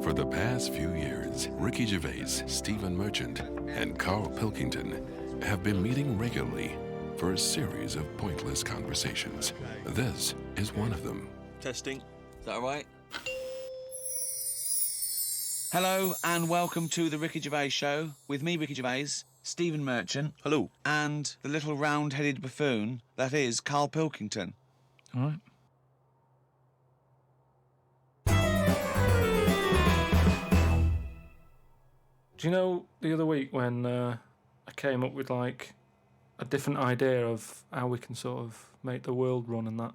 For the past few years, Ricky Gervais, Stephen Merchant, and Carl Pilkington have been meeting regularly for a series of pointless conversations. This is one of them. Testing. Is that all right? Hello and welcome to the Ricky Gervais Show with me, Ricky Gervais, Stephen Merchant. Hello. And the little round-headed buffoon that is Carl Pilkington. All right. Do you know the other week when I came up with like a different idea of how we can sort of make the world run and that?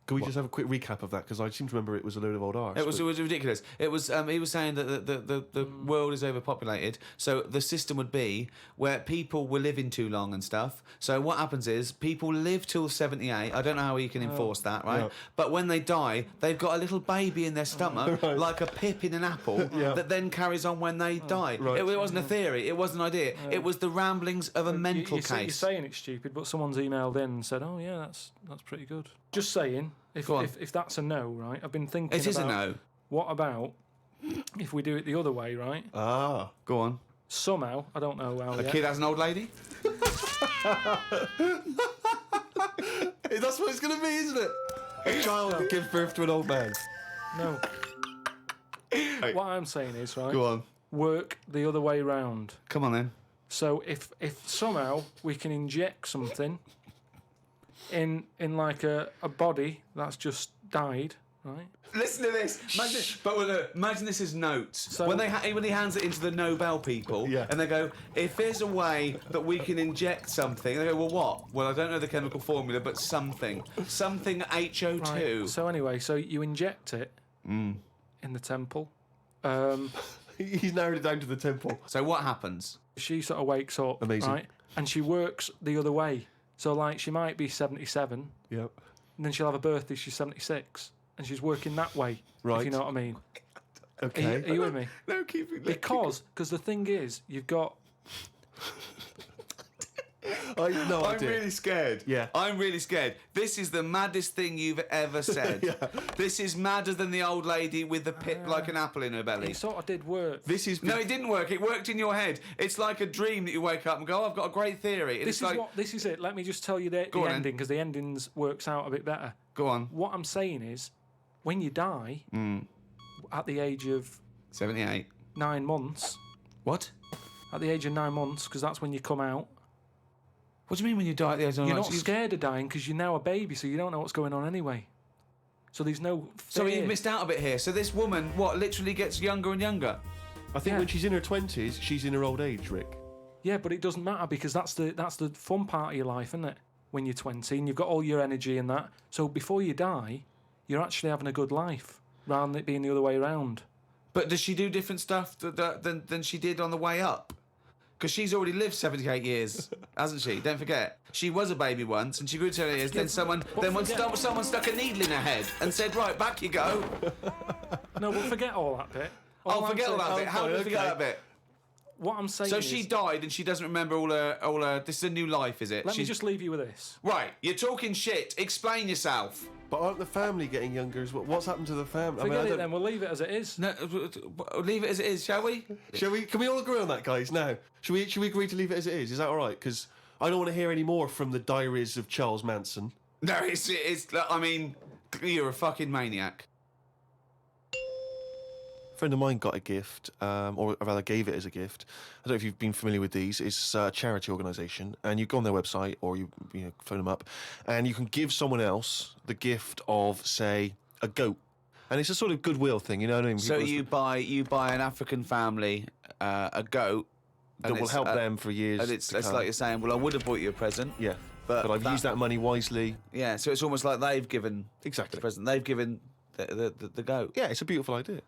Can we just have a quick recap of that? Because I seem to remember it was a load of old arse. It was ridiculous. It was he was saying that the world is overpopulated, so the system would be where people were living too long and stuff. So what happens is people live till 78. I don't know how you can enforce that, right? Yeah. But when they die, they've got a little baby in their stomach, Right. like a pip in an apple, that then carries on when they die. Right. It wasn't a theory. It was an idea. It was the ramblings of a mental case. You're saying it's stupid, but someone's emailed in and said, "Oh yeah, that's pretty good." Just saying. If that's a no, right? I've been thinking. It is a no. What about if we do it the other way, right? Ah. Go on. Somehow, I don't know how. A kid has an old lady? That's what it's going to be, isn't it? A child gives birth to an old man. No. What I'm saying is, right? Go on. Work the other way round. Come on then. So if somehow we can inject something in like a body that's just died, right? Listen to this. Imagine this is notes. So- when he hands it into the Nobel people, Yeah. and they go, if there's a way that we can inject something, they go, well, what? Well, I don't know the chemical formula, but something HO2. Right. So anyway, so you inject it in the temple. He's narrowed it down to the temple. So what happens? She sort of wakes up, Amazing. right? And she works the other way. So like she might be 77, Yep. and then she'll have a birthday. She's 76, and she's working that way. Right. If you know what I mean. Okay. Are you with me? No, keep it. Because the thing is, you've got. I'm really scared. Yeah. I'm really scared. This is the maddest thing you've ever said. This is madder than the old lady with the pip like an apple in her belly. It sort of did work. This is... No, it didn't work. It worked in your head. It's like a dream that you wake up and go, oh, I've got a great theory. This is it. Let me just tell you the on then. ending, because the endings works out a bit better. Go on. What I'm saying is, when you die at the age of 78. 9 months, What? at the age of 9 months, because that's when you come out. What do you mean when you die at the age of 9 You're months? not scared of dying because you're now a baby, so you don't know what's going on anyway. So there's no fear. So you've missed out a bit here. So this woman, literally gets younger and younger? I think Yeah. when she's in her 20s, she's in her old age, Rick. Yeah, but it doesn't matter because that's the fun part of your life, isn't it? When you're 20 and you've got all your energy and that. So before you die, you're actually having a good life rather than it being the other way around. But does she do different stuff than she did on the way up? Because she's already lived 78 years, hasn't she? Don't forget. She was a baby once, and she grew to 78 years. Then someone stuck a needle in her head and said, right, back you go. No, but forget all that bit. Forget all that bit. How do we forget that bit? What I'm saying So is... she died and she doesn't remember all her... This is a new life, is it? Let me just leave you with this. Right, you're talking shit. Explain yourself. But aren't the family getting younger as well? What's happened to the family? Forget it then, we'll leave it as it is. No, leave it as it is, shall we? Can we all agree on that, guys, now? Should we agree to leave it as it is? Is that all right? Because I don't want to hear any more from the diaries of Charles Manson. No, it's I mean, you're a fucking maniac. A friend of mine got a gift, or rather gave it as a gift. I don't know if you've been familiar with these. It's a charity organisation, and you go on their website or you phone them up, and you can give someone else the gift of, say, a goat. And it's a sort of goodwill thing, you know what I mean? So you buy an African family a goat that will help them for years. And it's to come. like you're saying, well, I would have bought you a present. Yeah, but I've used that money wisely. Yeah, so it's almost like they've given Exactly. the present. They've given the goat. Yeah, it's a beautiful idea.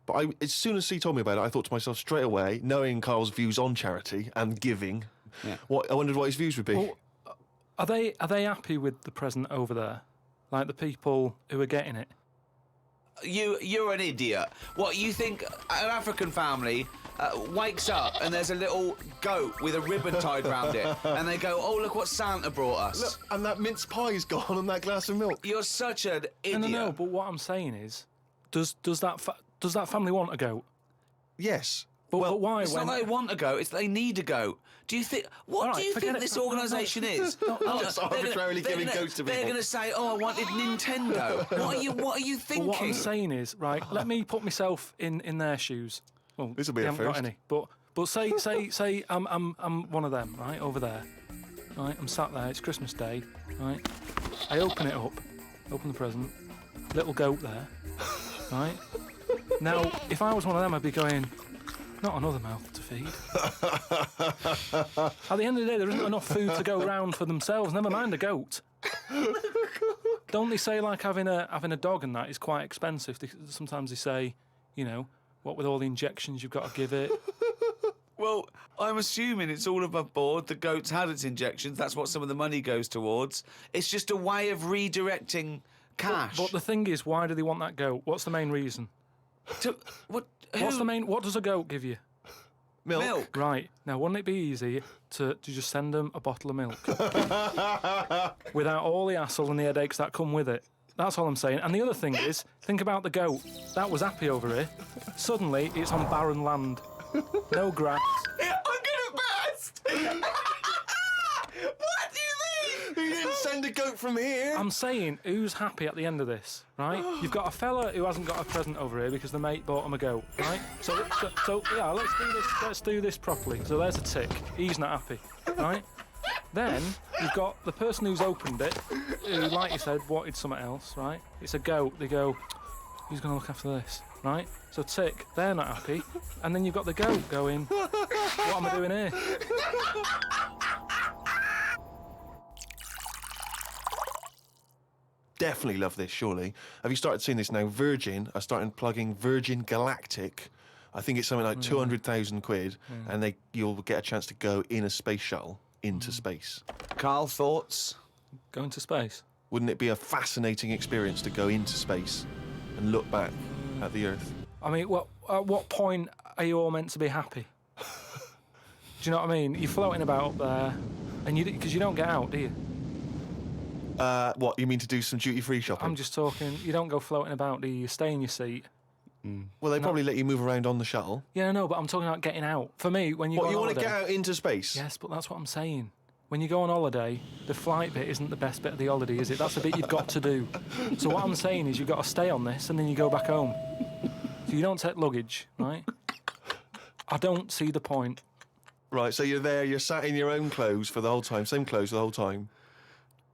But as soon as he told me about it, I thought to myself straight away, knowing Carl's views on charity and giving, I wondered what his views would be. Well, are they happy with the present over there? Like the people who are getting it? You're an idiot. What, you think an African family wakes up and there's a little goat with a ribbon tied round it, and they go, oh, look what Santa brought us. Look, and that mince pie's gone and that glass of milk. You're such an idiot. No, but what I'm saying is, does does that family want a goat? Yes. But why? It's not they want a goat, it's they need a goat. Do you think... What All do right, you forget think it. this organisation is? Just arbitrarily giving goats to They're people. going to say, oh, I wanted Nintendo. What are you thinking? Well, what I'm saying is, right, let me put myself in their shoes. Well, This'll be they a haven't got first. any. But say I'm one of them, right, over there. Right, I'm sat there, it's Christmas Day, right? I open it up, open the present, little goat there, right? Now, if I was one of them, I'd be going, not another mouth to feed. At the end of the day, there isn't enough food to go around for themselves, never mind a goat. Don't they say, like, having a dog and that is quite expensive? Sometimes they say, you know, what with all the injections you've got to give it. Well, I'm assuming it's all above board. The goat's had its injections. That's what some of the money goes towards. It's just a way of redirecting cash. But the thing is, why do they want that goat? What's the main reason? What does a goat give you? Milk. Right. Now, wouldn't it be easy to just send them a bottle of milk? Without all the hassle and the headaches that come with it. That's all I'm saying. And the other thing is, think about the goat. That was happy over here. Suddenly, it's on barren land. No grass. I'm gonna burst! What do you mean? You didn't send a goat from here. I'm saying, who's happy at the end of this, right? You've got a fella who hasn't got a present over here because the mate bought him a goat, right? So yeah, let's do this properly. So there's a tick. He's not happy, right? Then you've got the person who's opened it, who, like you said, wanted something else, right? It's a goat. They go, who's going to look after this, right? So tick, they're not happy. And then you've got the goat going, what am I doing here? Definitely love this, surely. Have you started seeing this now? Virgin are starting plugging Virgin Galactic. I think it's something like 200,000 quid, and you'll get a chance to go in a space shuttle into space. Carl, thoughts? Going to space. Wouldn't it be a fascinating experience to go into space and look back at the Earth? I mean, at what point are you all meant to be happy? Do you know what I mean? You're floating about up there, and because you don't get out, do you? What, you mean to do some duty-free shopping? I'm just talking, you don't go floating about, do you? You stay in your seat. Well, they probably let you move around on the shuttle. Yeah, no, but I'm talking about getting out. For me, when you go on You want holiday... to get out into space? Yes, but that's what I'm saying. When you go on holiday, the flight bit isn't the best bit of the holiday, is it? That's the bit you've got to do. So what I'm saying is you've got to stay on this and then you go back home. So you don't take luggage, right? I don't see the point. Right, so you're there, you're sat in your own clothes for the whole time, same clothes for the whole time.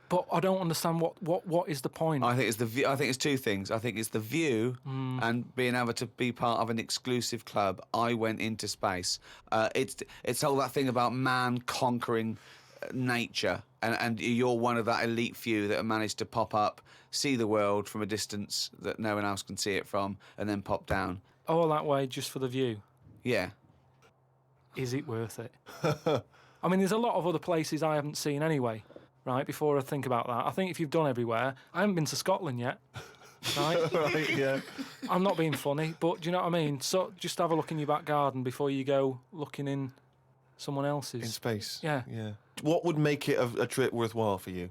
But I don't understand what is the point. I think it's the view. I think it's two things. I think it's the view and being able to be part of an exclusive club. I went into space. It's all that thing about man conquering nature, and you're one of that elite few that have managed to pop up, see the world from a distance that no one else can see it from, and then pop down. All that way just for the view. Yeah. Is it worth it? I mean, there's a lot of other places I haven't seen anyway. Right, before I think about that, I think if you've done everywhere, I haven't been to Scotland yet. Right? Right, yeah. I'm not being funny, but do you know what I mean? So just have a look in your back garden before you go looking in someone else's. In space. Yeah. Yeah. What would make it a trip worthwhile for you?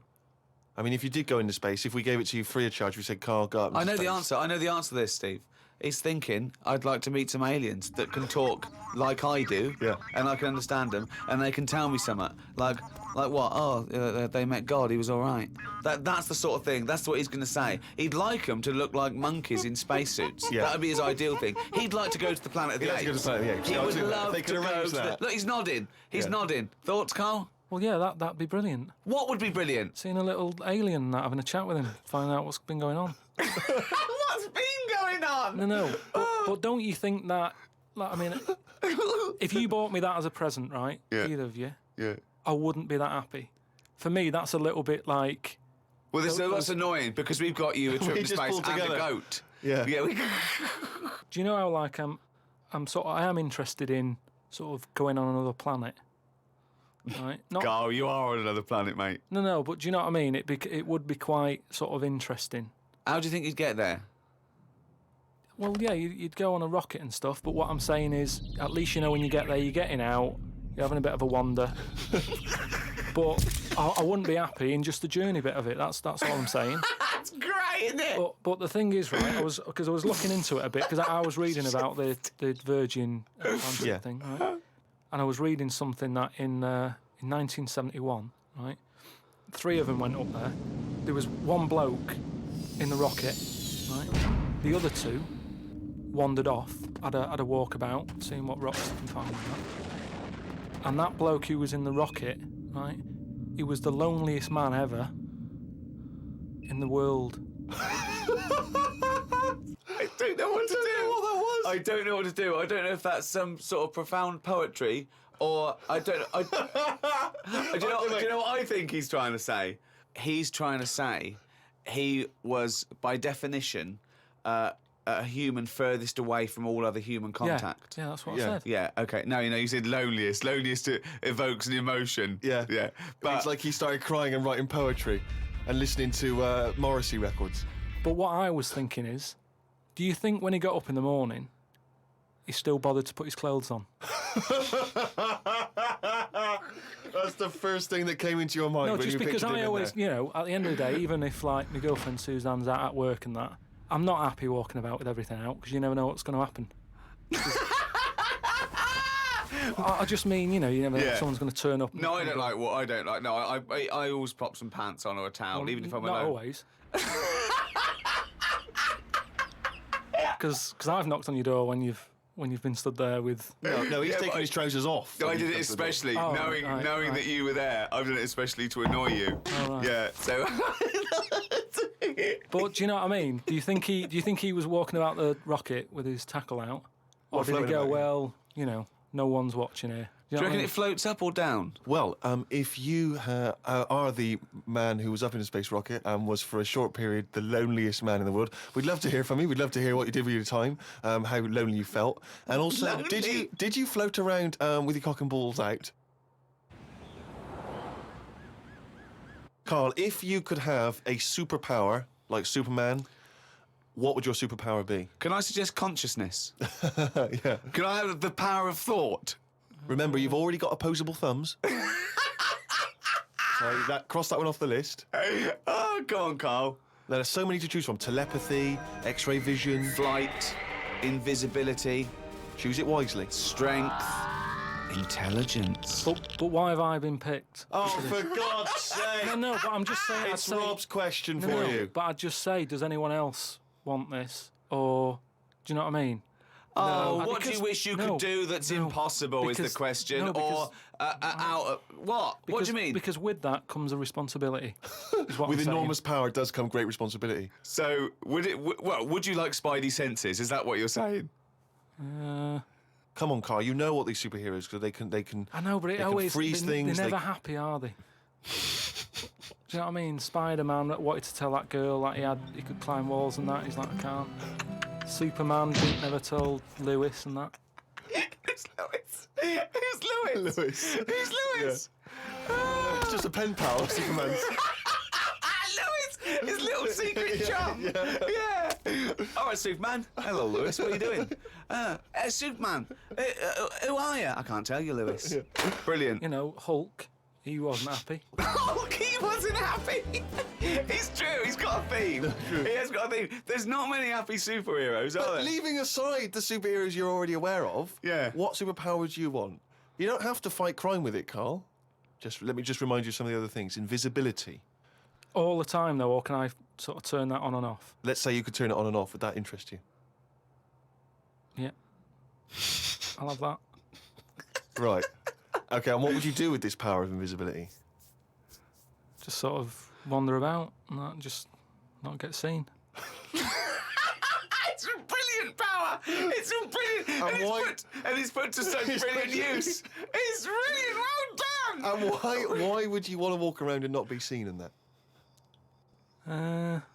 I mean, if you did go into space, if we gave it to you free of charge, we said, Carl, go up into I know the space." answer. I know the answer to this, Steve. He's thinking, I'd like to meet some aliens that can talk like I do, Yeah. and I can understand them, and they can tell me something. Like what? Oh, they met God, he was all right. That's the sort of thing, that's what he's going to say. He'd like them to look like monkeys in spacesuits. Yeah. That would be his ideal thing. He'd like to go to the planet of the He'd like apes. to go to the planet of the apes. He I'll would do that. love They to could go arrange to that. Look, he's nodding. He's Yeah. nodding. Thoughts, Carl? Well, yeah, that'd be brilliant. What would be brilliant? Seeing a little alien and that, having a chat with him, finding out what's been going on. What's been going on? No. But don't you think that, like, I mean, if you bought me that as a present, right, Yeah. either of you, Yeah. I wouldn't be that happy. For me, that's a little bit like... Well, that's annoying because we've got you a trip We to just space pulled and a together. goat. Yeah. Yeah. Do you know how, like, I am interested in sort of going on another planet, right? Not, Carl, you are on another planet, mate. no, but do you know what I mean? It would be quite sort of interesting. How do you think you'd get there? Well, yeah, you'd go on a rocket and stuff, but what I'm saying is, at least you know when you get there, you're getting out, you're having a bit of a wander. But I wouldn't be happy in just the journey bit of it. That's all I'm saying. That's great, isn't it? But the thing is, right? I was looking into it a bit because I was reading about the Virgin Atlantic thing, right? And I was reading something that in 1971, right? 3 of them went up there. There was one bloke in the rocket, right? The other 2 wandered off, had a walkabout, seeing what rocks they can find. Right? And that bloke who was in the rocket, right? He was the loneliest man ever in the world. I don't know what to do. What that was. I don't know what to do. I don't know if that's some sort of profound poetry or I don't. Do you know what I think he's trying to say? He's trying to say he was, by definition, a human furthest away from all other human contact. Yeah, that's what I said. Yeah, okay. Now, you said loneliest. Loneliest evokes an emotion. Yeah. But it's like he started crying and writing poetry and listening to Morrissey records. But what I was thinking is, do you think when he got up in the morning, he still bothered to put his clothes on? That's the first thing that came into your mind. No, when just you because pictured him I in always, there. at the end of the day, even if like my girlfriend Suzanne's out at work and that, I'm not happy walking about with everything out because you never know what's going to happen. I just mean, you never know if someone's going to turn up. No, I don't like what I don't like. No, I always pop some pants on or a towel, even if I'm not alone. always. Because I've knocked on your door when you've been stood there with. No, he's taking his trousers off. I did it especially, knowing that you were there. I've done it especially to annoy you. Oh, right. Yeah, so. But do you know what I mean? Do you think he was walking about the rocket with his tackle out, or did he go, well, no one's watching here? Do you reckon it floats up or down? Well, if you are the man who was up in a space rocket and was for a short period the loneliest man in the world, we'd love to hear from you. We'd love to hear what you did with your time, how lonely you felt, and also did you float around with your cock and balls out? Carl, if you could have a superpower like Superman, what would your superpower be? Can I suggest consciousness? Yeah. Can I have the power of thought? Remember, you've already got opposable thumbs. So cross that one off the list. Oh, go on, Carl. Now, there's so many to choose from. Telepathy, X-ray vision. Flight, invisibility, Choose it wisely. strength, intelligence. But why have I been picked? Oh, for God's sake. No, but I'm just saying. It's Rob's question No, for you. But I'd just say, does anyone else want this? Or, do you know what I mean? Oh, what do because- you wish you no, could do that's no, impossible is because- the question. no, because- What? What do you mean? Because with that comes a responsibility. Is what With I'm saying. enormous power does come great responsibility. So, would you like Spidey senses? Is that what you're saying? Come on, Carl. You know what these superheroes because they can. I know, but they it can always freeze things. They're never happy, are they? Do you know what I mean? Spider-Man wanted to tell that girl that he could climb walls and that. He's like, I can't. Superman never told Lewis and that. Who's Lewis? Who's Lewis? Lewis. Who's Lewis? It's just a pen pal of Superman's. Lewis, his little secret chum. Yeah. All right, Superman. Hello, Lewis. What are you doing? Superman. Who are you? I can't tell you, Lewis. Brilliant. Hulk. He wasn't happy. Hulk, he wasn't happy. It's true. He's got a theme. He has got a theme. There's not many happy superheroes, are But there? leaving aside the superheroes you're already aware of, Yeah. what superpower would you want? You don't have to fight crime with it, Carl. Let me remind you of some of the other things. Invisibility. All the time, though, or can I sort of turn that on and off? Let's say you could turn it on and off. Would that interest you? Yeah. I'll have that. Right. Okay, and what would you do with this power of invisibility? Just sort of wander about and that, just not get seen. It's a brilliant power. It's a brilliant. And it's put to such brilliant use. It's brilliant. Well done. And why would you want to walk around and not be seen in that?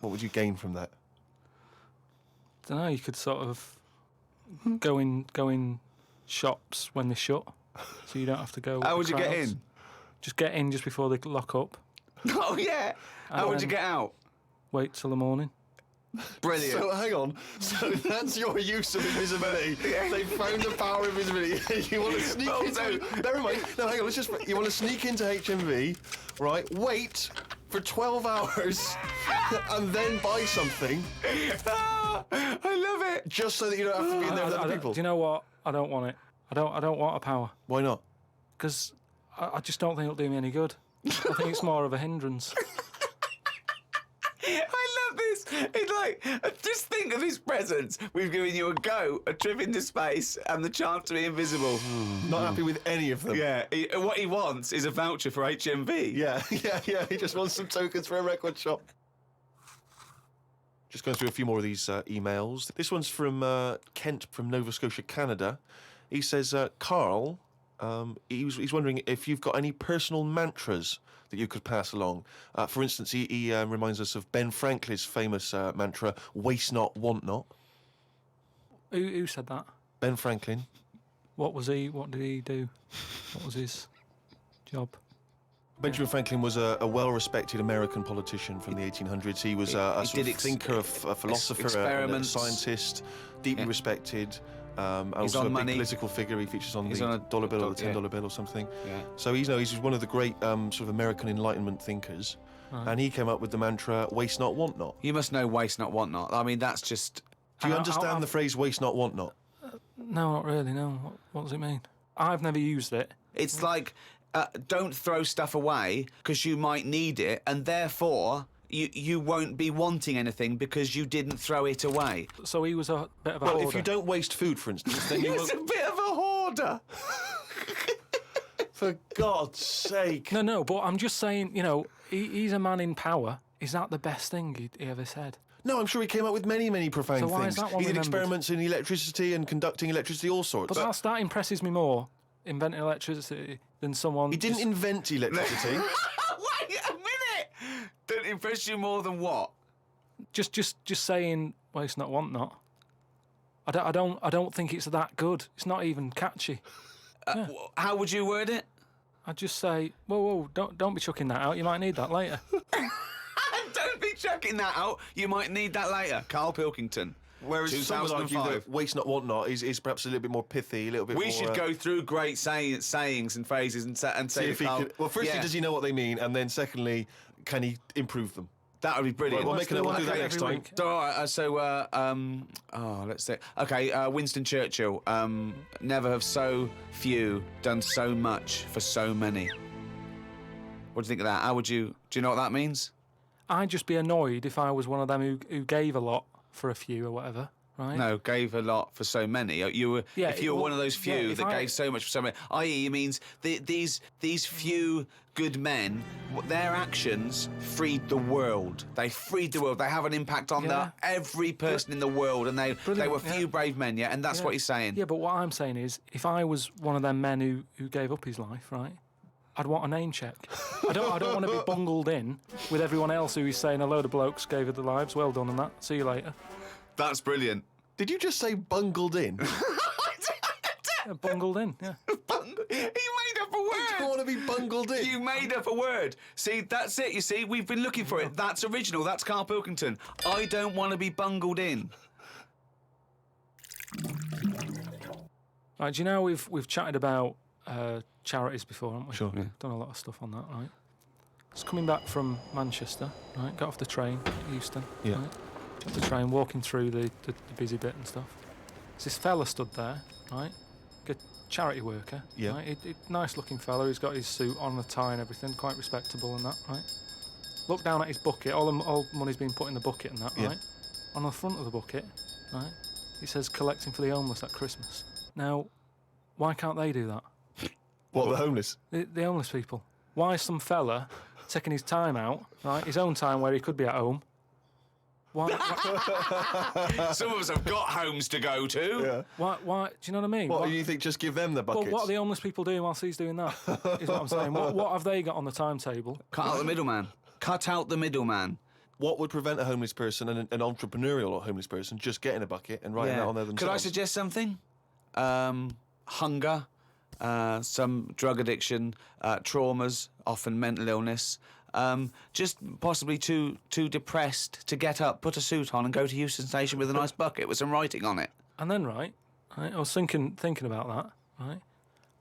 What would you gain from that? Don't know. You could sort of go in shops when they're shut, so you don't have to go. How with would the you get crowds. in? Just get in just before they lock up. Oh yeah. How would you get out? Wait till the morning. Brilliant. So hang on. So that's your use of invisibility. They found the power of invisibility. You want to sneak into. Never mind. No, hang on. You want to sneak into HMV, right? Wait for 12 hours and then buy something I love it. just so that you don't have to be in there with other people? Do you know what? I don't want it. I don't want a power. Why not? Because I just don't think it'll do me any good. I think it's more of a hindrance. I love this. It's like, just think of his presents. We've given you a go, a trip into space, and the chance to be invisible. Not happy with any of them. Yeah, what he wants is a voucher for HMV. Yeah. He just wants some tokens for a record shop. Just going through a few more of these emails. This one's from Kent from Nova Scotia, Canada. He says, Carl, he's wondering if you've got any personal mantras that you could pass along. For instance, he reminds us of Ben Franklin's famous mantra, waste not, want not. Who said that? Ben Franklin. What did he do? What was his job? Benjamin Franklin was a well-respected American politician from the 1800s. He was a sort of thinker, a philosopher, a scientist, deeply respected. Also on a big money. Political figure. He features on He's the on a dollar bill or the $10 yeah. bill or something. Yeah. So he's one of the great sort of American Enlightenment thinkers. And he came up with the mantra, waste not, want not. You must know waste not, want not. I mean, that's just... Do you understand the phrase waste not, want not? No, not really, no. What does it mean? I've never used it. It's like, don't throw stuff away because you might need it, and therefore you won't be wanting anything because you didn't throw it away. So he was a bit of a Well, hoarder. if you don't waste food, for instance, then you He's a won't... bit of a hoarder. For God's sake. No, but I'm just saying, he's a man in power. Is that the best thing he ever said? No, I'm sure he came up with many, many profound So why things. is that one He did remembered? experiments in electricity and conducting electricity, all sorts. But that impresses me more, inventing electricity, than someone... He didn't invent electricity. Wait a minute! Don't impress you more than what? Just saying, waste not, want not. I don't think it's that good. It's not even catchy. How would you word it? I'd just say, whoa, don't be chucking that out. You might need that later. Don't be chucking that out. You might need that later. Carl Pilkington. Whereas some would argue 2005. that waste not, want not is perhaps a little bit more pithy, a little bit more... We should go through great sayings and phrases and say See if he Carl, could, well, firstly, yeah, does he know what they mean? And then secondly, can he improve them? that would be brilliant. Well, we'll do that every next time. week. So, let's see. Okay, Winston Churchill. Never have so few done so much for so many. What do you think of that? Do you know what that means? I'd just be annoyed if I was one of them who gave a lot for a few or whatever, right? No, gave a lot for so many. If you were one of those few that gave so much for so many, i.e., it means these few good men, their actions freed the world. They freed the world. They have an impact on every person in the world, and they were few brave men, and that's what he's saying. Yeah, but what I'm saying is, if I was one of them men who gave up his life, right, I'd want a name check. I don't want to be bungled in with everyone else who is saying a load of blokes gave it their lives. Well done on that. See you later. That's brilliant. Did you just say bungled in? Yeah, bungled in, yeah. You made up a word. I don't want to be bungled in. You made up a word. See, that's it. You see, we've been looking for it. That's original. That's Carl Pilkington. I don't want to be bungled in. Right, do you know we've chatted about charities before, haven't we? Sure, yeah. Done a lot of stuff on that, right? I was coming back from Manchester, right? Got off the train, Euston, Yeah. right? Got off the train, walking through the busy bit and stuff. There's this fella stood there, right? Good charity worker, Yeah. right? Nice looking fella, he's got his suit on, a tie and everything, quite respectable and that, right? Look down at his bucket, all the money's been put in the bucket and that, Yeah. right? On the front of the bucket, right? It says collecting for the homeless at Christmas. Now, why can't they do that? What, the homeless? The homeless people. Why is some fella taking his time out, right? His own time where he could be at home. Why? Some of us have got homes to go to. Yeah. Why? Do you know what I mean? What, do you think just give them the buckets? Well, what are the homeless people doing whilst he's doing that? Is what I'm saying. What have they got on the timetable? Cut out the middleman. Cut out the middleman. What would prevent a homeless person, an entrepreneurial homeless person, just getting a bucket and writing that on there themselves? Could I suggest something? Hunger, some drug addiction, traumas, often mental illness. Just possibly too depressed to get up, put a suit on, and go to Euston Station with a nice bucket with some writing on it. And then, right, I was thinking about that, right,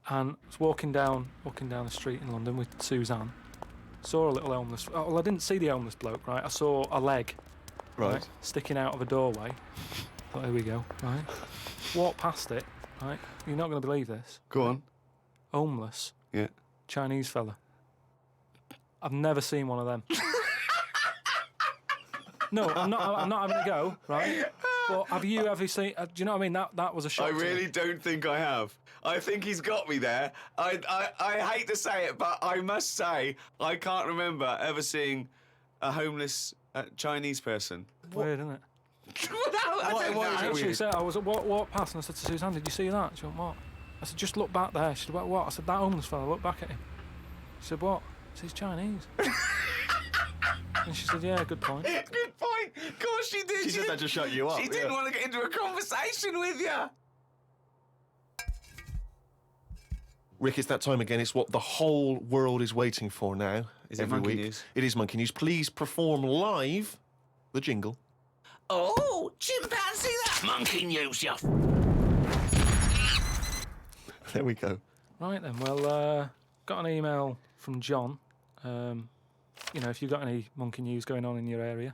and I was walking down the street in London with Suzanne, saw a little homeless. Oh, well, I didn't see the homeless bloke, right? I saw a leg, Right. sticking out of a doorway. Thought, here we go, right? Walked past it, right? You're not going to believe this. Go on. Homeless Yeah. Chinese fella. I've never seen one of them. No, I'm not having a go, right? But have you ever seen? Do you know what I mean? That was a shock. I to me. really don't think I have. I think he's got me there. I hate to say it, but I must say I can't remember ever seeing a homeless Chinese person. Weird, isn't it? I don't know. I actually said, I was walked past and I said to Suzanne, "Did you see that?" She went, "What?" I said, "Just look back there." She said, "What?" I said, "That homeless fella. Look back at him." She said, "What?" I said, "He's Chinese." And she said, "Yeah, good point." Good point. Of course she did. She said that to shut you up. She didn't want to get into a conversation with you. Rick, it's that time again. It's what the whole world is waiting for now. Is it every Monkey week. News? It is Monkey News. Please perform live the jingle. Oh, chimpanzee, that monkey news, you. There we go. Right then, well, got an email from John. You know, if you've got any monkey news going on in your area.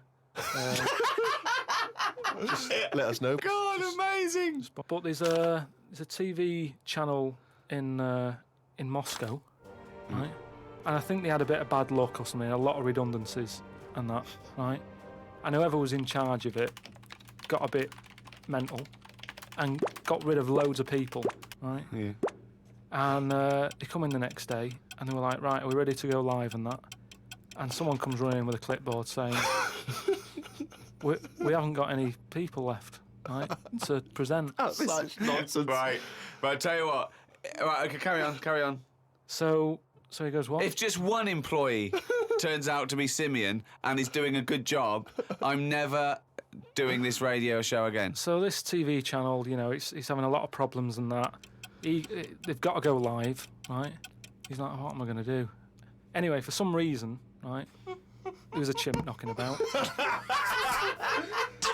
Let us know. God, amazing. But there's a TV channel in Moscow, right? And I think they had a bit of bad luck or something, a lot of redundancies and that, right? And whoever was in charge of it got a bit mental and got rid of loads of people, right? Yeah. And they come in the next day and they were like, "Right, are we ready to go live?" and that. And someone comes running with a clipboard saying, we haven't got any people left, right, to present. Such nonsense. Right, tell you what. Right, okay, carry on. So he goes, "What?" If just one employee turns out to be Simeon and is doing a good job, I'm never doing this radio show again. So this TV channel, you know, it's having a lot of problems and that. They've got to go live, right? He's like, "What am I going to do?" Anyway, for some reason, right, there was a chimp knocking about.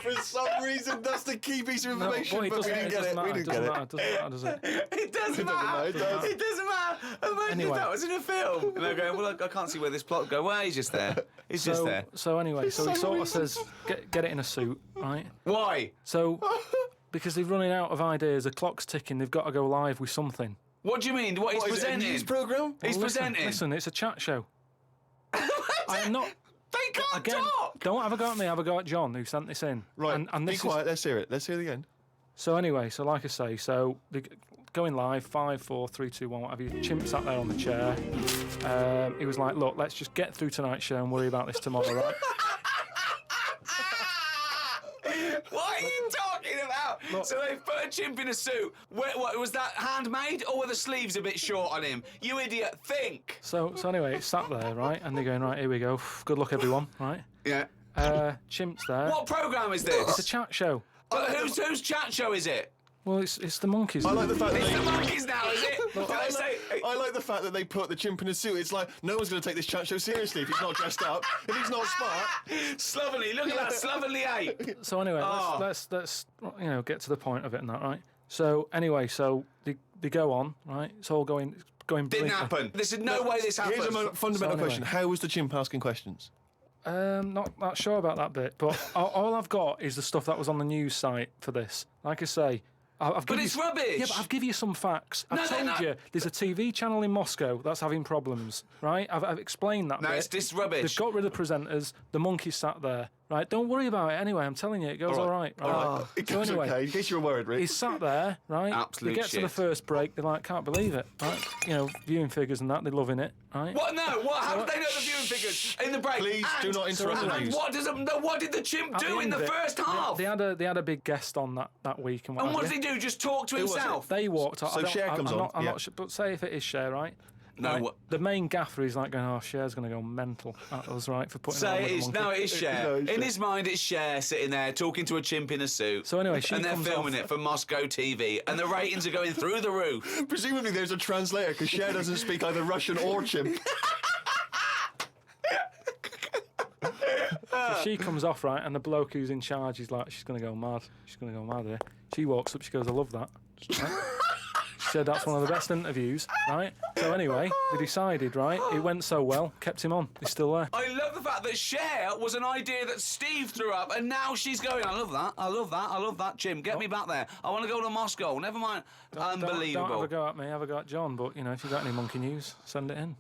For some reason, that's the key piece of No, information, but but we didn't get it. We didn't get it. It doesn't matter, does it? It doesn't matter. It does. It doesn't matter. Imagine Anyway. if that was in a film. And they're going, well, I can't see where this plot go. Well, he's just there. He's just there. So anyway, so he sort of says, get it in a suit, right? Why? So, because they're running out of ideas, the clock's ticking, they've got to go live with something. What do you mean? What he's What, is it a presenting? news programme? He's Well, presenting. Listen, it's a chat show. I'm not. They can't Again, talk. don't have a go at me, have a go at John, who sent this in. Right, And be this quiet. Let's hear it. Let's hear it again. So anyway, so like I say, so they're going live, 5, 4, 3, 2, 1, whatever. Chimp sat there on the chair. He was like, "Look, let's just get through tonight's show and worry about this tomorrow, right?" What are you talking about? Look. So they put a chimp in a suit. What was that handmade, or were the sleeves a bit short on him? You idiot! Think. So anyway, it's sat there, right? And they're going, "Right, here we go. Good luck, everyone," right? Yeah. Chimp's there. What program is It's a this? chat show. But whose chat show is it? Well, it's the monkeys. I like the fact that It's the they. monkeys now, is it? Do they say? I like the fact that they put the chimp in a suit. It's like no one's going to take this chat show seriously if he's not dressed up, if he's not smart. Slovenly, look at that slovenly ape. So anyway, Oh. let's get to the point of it and that, right? So anyway, so they go on, right? It's all going Didn't brilliantly. happen. There's no way this happened. Here's a fundamental anyway. question: how was the chimp asking questions? Not sure about that bit, but all I've got is the stuff that was on the news site for this. Like I say, I've But given it's you, rubbish. Yeah, but I've given you some facts. No, I've they're told not. you there's a TV channel in Moscow that's having problems, right? I've explained that No, bit. it's rubbish. They've got rid of presenters. The monkeys sat there, right? Don't worry about it anyway. I'm telling you, it goes all right. It So goes anyway, okay. In case you were worried, Rick. he's sat there, right? Absolute They get to the shit. first break, they're like, "Can't believe it," right? You know, viewing figures and that, they're loving it, right? What? No. What? How did they know the viewing figures in the break? Please do not interrupt the And news. what did the chimp At do in end the of it, first half? They had a big guest on that week and what And what have did you. he do? Just talk to was it? himself? They walked out. So Cher comes on, I'm yeah. not sure, but say if it is Cher, right? No, Right, what- the main gaffer is like going, "Oh, Cher's going to go mental at us, right, for putting Say on it with is. the No, monkey." it is Cher. No, it's In Cher. his mind, it's Cher sitting there talking to a chimp in a suit. So anyway, she and they're comes filming off- it for Moscow TV, and the ratings are going through the roof. Presumably, there's a translator because Cher doesn't speak either Russian or chimp. So she comes off, right, and the bloke who's in charge is like, "She's going to go mad. She's going to go mad here." She walks up, she goes, "I love that." Right? She said that's one of the best interviews, right? So anyway, they decided, right? It went so well, kept him on. He's still there. I love the fact that Cher was an idea that Steve threw up, and now she's going. I love that. I love that. I love that. Jim, get me back there. I want to go to Moscow. Never mind. Unbelievable. Don't have a go at me. Have a go at John. But you know, if you got any monkey news, send it in.